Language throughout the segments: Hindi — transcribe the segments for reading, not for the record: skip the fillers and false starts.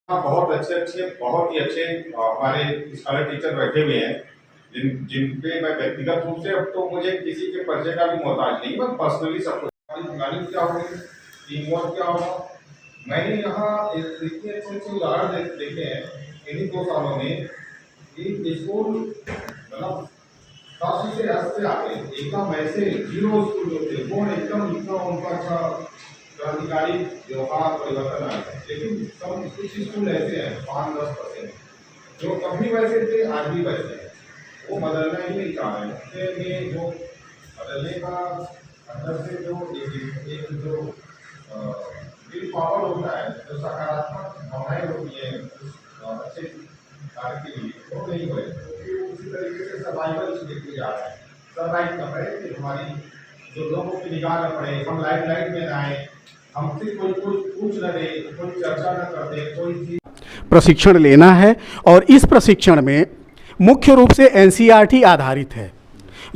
हाँ, बहुत अच्छे-अच्छे, बहुत ही अच्छे हमारे स्कॉलर टीचर बैठे हुए हैं, जिन पे मैं व्यक्तिगत रूप से अब तो मुझे किसी के परिचय का भी मोहताज नहीं, मैं पर्सनली सबको प्लानिंग क्या होगी, टीम वर्क क्या होगा। मैंने यहाँ इतने अच्छे-अच्छे उदाहरण देखे हैं इन्हीं 2 सालों में कि स्कूल मतलब काफ़ी से रास्ते आते हैं, एकदम ऐसे ज़ीरो स्कूल जो थे, वो एकदम इतना उनका अच्छा क्रांतिकारी व्यवहार परिवर्तन आया है। लेकिन सब कुछ स्कूल ऐसे हैं 5-10% जो कभी वैसे थे आज भी वैसे हैं, वो बदलना ही नहीं चाह रहे हैं। उसके लिए जो बदलने का अंदर से जो एक जो विल पावर होता है, जो सकारात्मक भावनाएं होती हैं अच्छे कार्य के लिए, वो नहीं हुए क्योंकि उसी तरीके से सर्वाइवल देखते जा रहे हैं। सर्वाइव कर रहे हैं कि हमारी जो लोगों की निगाह न पड़े, हम लाइट में ना आए, हमसे कोई कुछ पूछ न दे, कोई चर्चा न कर दे, कोई चीज। प्रशिक्षण लेना है और इस प्रशिक्षण में मुख्य रूप से एनसीईआरटी आधारित है।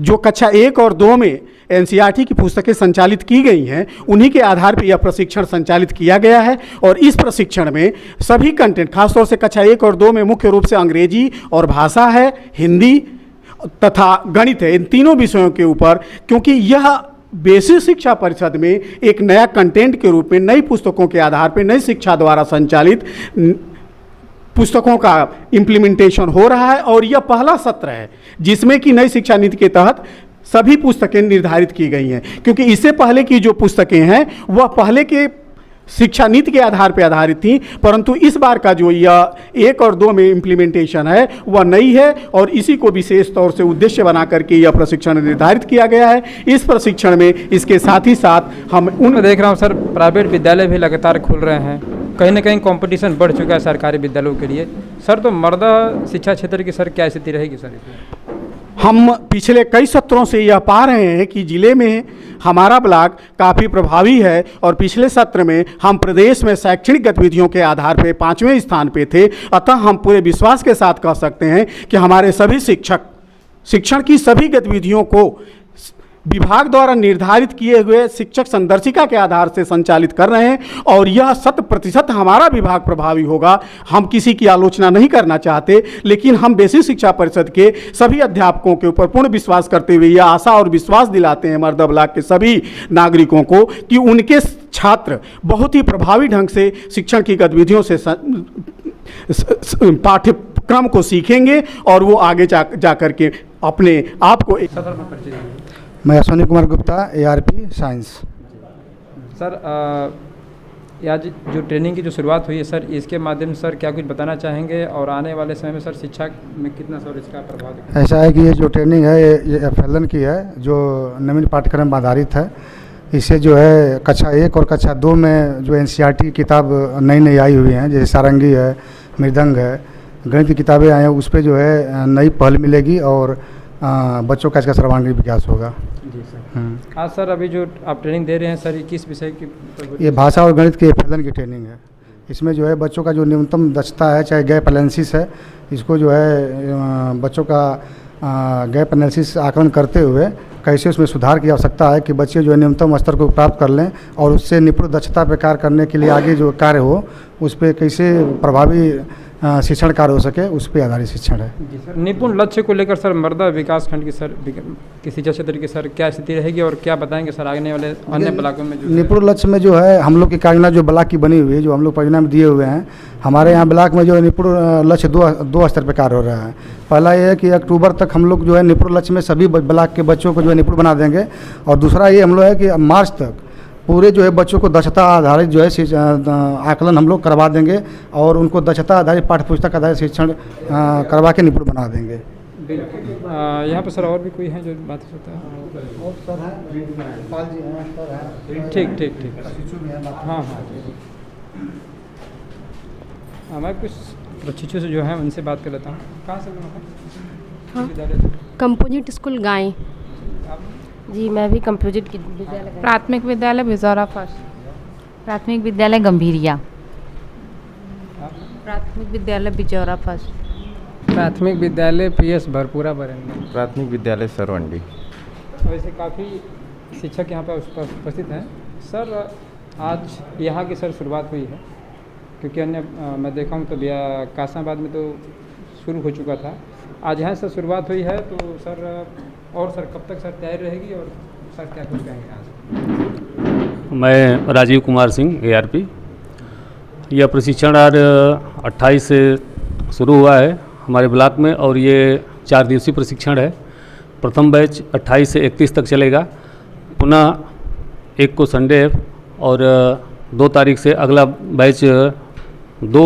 जो कक्षा 1 और 2 में एनसीईआरटी की पुस्तकें संचालित की गई हैं, उन्हीं के आधार पर यह प्रशिक्षण संचालित किया गया है। और इस प्रशिक्षण में सभी कंटेंट, खासतौर से कक्षा 1 और 2 में मुख्य रूप से अंग्रेजी और भाषा है, हिंदी तथा गणित है, इन तीनों विषयों के ऊपर, क्योंकि यह बेसिक शिक्षा परिषद में एक नया कंटेंट के रूप में नई पुस्तकों के आधार पर नई शिक्षा द्वारा संचालित पुस्तकों का इम्प्लीमेंटेशन हो रहा है। और यह पहला सत्र है जिसमें कि नई शिक्षा नीति के तहत सभी पुस्तकें निर्धारित की गई हैं, क्योंकि इससे पहले की जो पुस्तकें हैं वह पहले के शिक्षा नीति के आधार पर आधारित थी, परंतु इस बार का जो यह 1 और 2 में इम्प्लीमेंटेशन है वह नई है। और इसी को विशेष तौर से उद्देश्य बना करके यह प्रशिक्षण निर्धारित किया गया है। इस प्रशिक्षण में इसके साथ ही साथ हम मैं देख रहा हूँ सर, प्राइवेट विद्यालय भी लगातार खुल रहे हैं, कहीं ना कहीं कंपटीशन बढ़ चुका है सरकारी विद्यालयों के लिए। सर तो मर्दा शिक्षा क्षेत्र की सर क्या स्थिति रहेगी सर? हम पिछले कई सत्रों से यह पा रहे हैं कि ज़िले में हमारा ब्लॉक काफ़ी प्रभावी है और पिछले सत्र में हम प्रदेश में शैक्षणिक गतिविधियों के आधार पर 5वें स्थान पे थे। अतः हम पूरे विश्वास के साथ कह सकते हैं कि हमारे सभी शिक्षक शिक्षण की सभी गतिविधियों को विभाग द्वारा निर्धारित किए हुए शिक्षक संदर्शिका के आधार से संचालित कर रहे हैं और यह 100% हमारा विभाग प्रभावी होगा। हम किसी की आलोचना नहीं करना चाहते, लेकिन हम बेसिक शिक्षा परिषद के सभी अध्यापकों के ऊपर पूर्ण विश्वास करते हुए यह आशा और विश्वास दिलाते हैं मर्दा ब्लॉक के सभी नागरिकों को कि उनके छात्र बहुत ही प्रभावी ढंग से शिक्षण की गतिविधियों से पाठ्यक्रम को सीखेंगे और वो आगे जा करके अपने आप को मैं Ashwini Kumar Gupta, ARP science. Sir आज जो ट्रेनिंग की जो शुरुआत हुई है सर, इसके माध्यम से सर क्या कुछ बताना चाहेंगे और आने वाले समय में सर शिक्षा में कितना सर इसका प्रभाव दिखेगा? ऐसा है कि ये जो ट्रेनिंग है ये FLN की है, जो नवीन पाठ्यक्रम आधारित है। इससे जो है कक्षा 1 और कक्षा 2 में जो NCERT किताब नई आई हुई हैं, जैसे सारंगी है, मृदंग है, गणित की किताबें आई हैं, उस पर जो है नई पहल मिलेगी और बच्चों का इसका सर्वांगीण विकास होगा। जी सर। आज सर अभी जो आप ट्रेनिंग दे रहे हैं सर, ये किस विषय की? ये भाषा और गणित के FLN की ट्रेनिंग है। इसमें जो है बच्चों का जो न्यूनतम दक्षता है, चाहे गैप एनालिसिस है, इसको जो है बच्चों का गैप एनालिसिस आकलन करते हुए कैसे उसमें सुधार की आवश्यकता है कि बच्चे जो है न्यूनतम स्तर को प्राप्त कर लें और उससे निपुण दक्षता पर कार्य करने के लिए आगे जो कार्य हो उस पर कैसे प्रभावी शिक्षण कार्य हो सके, उस पर आधारित शिक्षण है। जी सर। निपुण लक्ष्य को लेकर सर मर्दा विकास खंड की सर की शिक्षा क्षेत्र की सर क्या स्थिति रहेगी और क्या बताएंगे सर आने वाले अन्य ब्लॉकों में? जो निपुण लक्ष्य में जो है हम लोग की कार्ययोजना जो ब्लॉक की बनी हुई है, जो हम लोग परियोजना में दिए हुए हैं, हमारे यहाँ ब्लॉक में जो है निपुण लक्ष्य दो स्तर पर कार्य हो रहा है। पहला ये है कि अक्टूबर तक हम लोग जो है निपुण लक्ष्य में सभी ब्लॉक के बच्चों को जो है निपुण बना देंगे और दूसरा ये हम लोग है कि मार्च तक पूरे जो है बच्चों को दक्षता आधारित जो है आकलन हम लोग करवा देंगे और उनको दक्षता आधारित पाठ्य पुस्तक आधारित शिक्षण करवा के निपुण बना देंगे। यहाँ पर सर और भी कोई है जो बात हो सकता है? ठीक। हाँ, मैं कुछ प्रशिक्षु से जो है उनसे बात कर लेता हूँ। कहाँ से? हाँ, कंपोजिट स्कूल गाय। जी मैं भी कंपोजिट की विद्यालय, प्राथमिक विद्यालय बिजौरा फर्स्ट, प्राथमिक विद्यालय गंभीरिया, प्राथमिक विद्यालय बिजौरा फर्स्ट, प्राथमिक विद्यालय PS भरपूरा बरेंगे, प्राथमिक विद्यालय सरवंडी। वैसे काफ़ी शिक्षक यहाँ पर उपस्थित हैं। सर आज यहाँ की सर शुरुआत हुई है क्योंकि अन्य मैं देखा हूँ तो कासाबाद में तो शुरू हो चुका था, आज यहाँ से शुरुआत हुई है, तो सर और सर कब तक सर तैयारी रहेगी और सर क्या कुछ कहेंगे यहाँ से? मैं राजीव कुमार सिंह ARP। यह प्रशिक्षण आज 28 से शुरू हुआ है हमारे ब्लॉक में और ये 4 दिवसीय प्रशिक्षण है। प्रथम बैच 28 से 31 तक चलेगा, पुनः 1 को संडे है और 2 तारीख से अगला बैच 2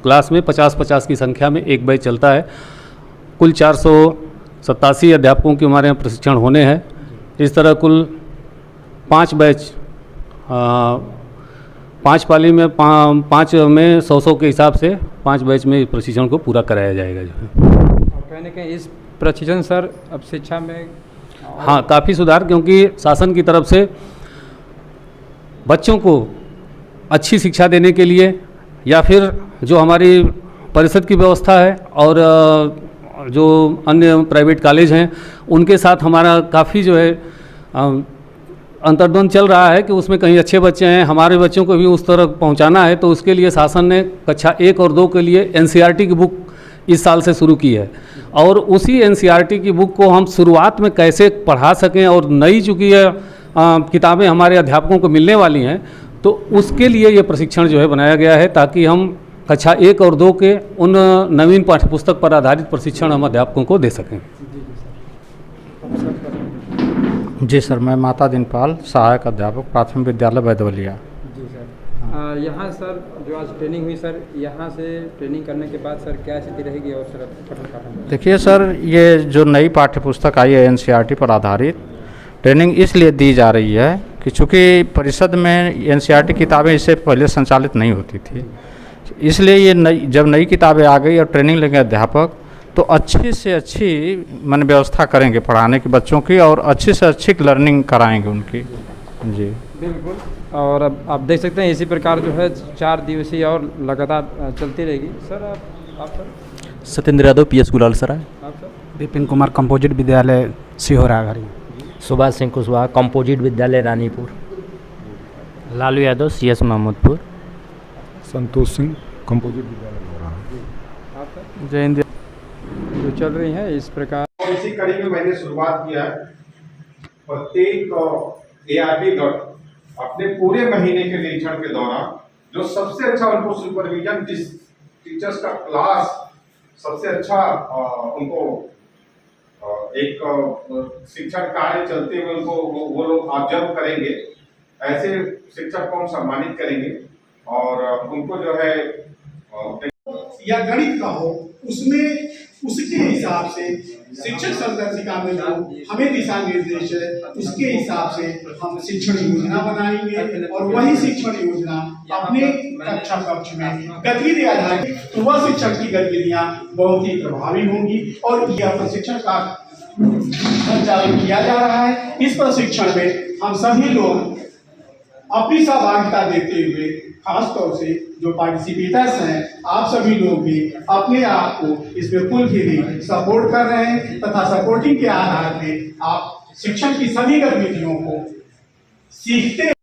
क्लास में 50-50 की संख्या में एक बैच चलता है। कुल 487 अध्यापकों के हमारे यहाँ प्रशिक्षण होने हैं। इस तरह कुल 5 बैच 5 पाली में 5 में 100 के हिसाब से 5 बैच में प्रशिक्षण को पूरा कराया जाएगा जो है। और कहीं ना कहीं इस प्रशिक्षण सर अब शिक्षा में हाँ काफ़ी सुधार, क्योंकि शासन की तरफ से बच्चों को अच्छी शिक्षा देने के लिए या फिर जो हमारी परिषद की व्यवस्था है और जो अन्य प्राइवेट कॉलेज हैं उनके साथ हमारा काफ़ी जो है अंतर्द्वंद चल रहा है कि उसमें कहीं अच्छे बच्चे हैं, हमारे बच्चों को भी उस तरह पहुंचाना है। तो उसके लिए शासन ने कक्षा 1 और 2 के लिए NCERT की बुक इस साल से शुरू की है और उसी NCERT की बुक को हम शुरुआत में कैसे पढ़ा सकें और नई चूँकि किताबें हमारे अध्यापकों को मिलने वाली हैं, तो उसके लिए ये प्रशिक्षण जो है बनाया गया है ताकि हम कक्षा 1 और 2 के उन नवीन पाठ्यपुस्तक पर आधारित प्रशिक्षण हम अध्यापकों को दे सकें। जी सर, मैं माता दिनपाल, सहायक अध्यापक प्राथमिक विद्यालय बैदवलिया। जी सर, यहाँ सर जो आज ट्रेनिंग हुई सर, यहाँ से ट्रेनिंग करने के बाद सर क्या स्थिति रहेगी और सर पठन पाठन? देखिए सर, ये जो नई पाठ्यपुस्तक आई है NCERT पर आधारित, ट्रेनिंग इसलिए दी जा रही है कि चूँकि परिषद में NCERT किताबें इससे पहले संचालित नहीं होती थी, इसलिए ये जब नई किताबें आ गई और ट्रेनिंग लेंगे अध्यापक तो अच्छी से अच्छी व्यवस्था करेंगे पढ़ाने की बच्चों की और अच्छी से अच्छी लर्निंग कराएंगे उनकी। जी बिल्कुल। और अब आप देख सकते हैं इसी प्रकार जो है 4 दिवसीय और लगातार चलती रहेगी। सर आप सर? सत्येंद्र यादव PS गुलाल सराय। आप सर? विपिन कुमार कंपोजिट विद्यालय सिहोरा घरी। सुभाष सिंह कुशवाहा कंपोजिट विद्यालय रानीपुर। लालू यादव CS महमूदपुर। संतोष सिंह कंपोजिट विद्यालय लोरा। आप सर? जय हिंद। जो चल रही हैं इस प्रकार और इसी कड़ी में मैंने शुरुआत किया है। प्रत्येक ARP गढ़ अपने पूरे महीने के निरीक्षण के दौरान जो सबसे अच्छा उनको सुपरविजन, जिस टीचर्स का क्लास सबसे अच्छा उनको एक शिक्षण कार्य चलते हुए उनको वो लोग ऑब्जर्व करेंगे, ऐसे शिक्षक को हम सम्मानित करेंगे और उनको जो है या गणित का हो उसमें उसके हिसाब से शिक्षक संदर्शिका में जो हमें दिशा निर्देश है उसके हिसाब से हम शिक्षण योजना बनाएंगे और वही शिक्षण योजना अपने कक्षा कक्ष में गतिविधि आधारित, तो वह शिक्षण की गतिविधियां बहुत ही प्रभावी होंगी और यह प्रशिक्षण का संचालन किया जा रहा है। इस प्रशिक्षण में हम सभी लोग अपनी सहभागिता देते हुए, खासतौर से जो पार्टिसिपेटर्स हैं, आप सभी लोग भी अपने आप को इसमें फुलफिली सपोर्ट कर रहे हैं तथा सपोर्टिंग के आधार पे आप शिक्षण की सभी गतिविधियों को सीखते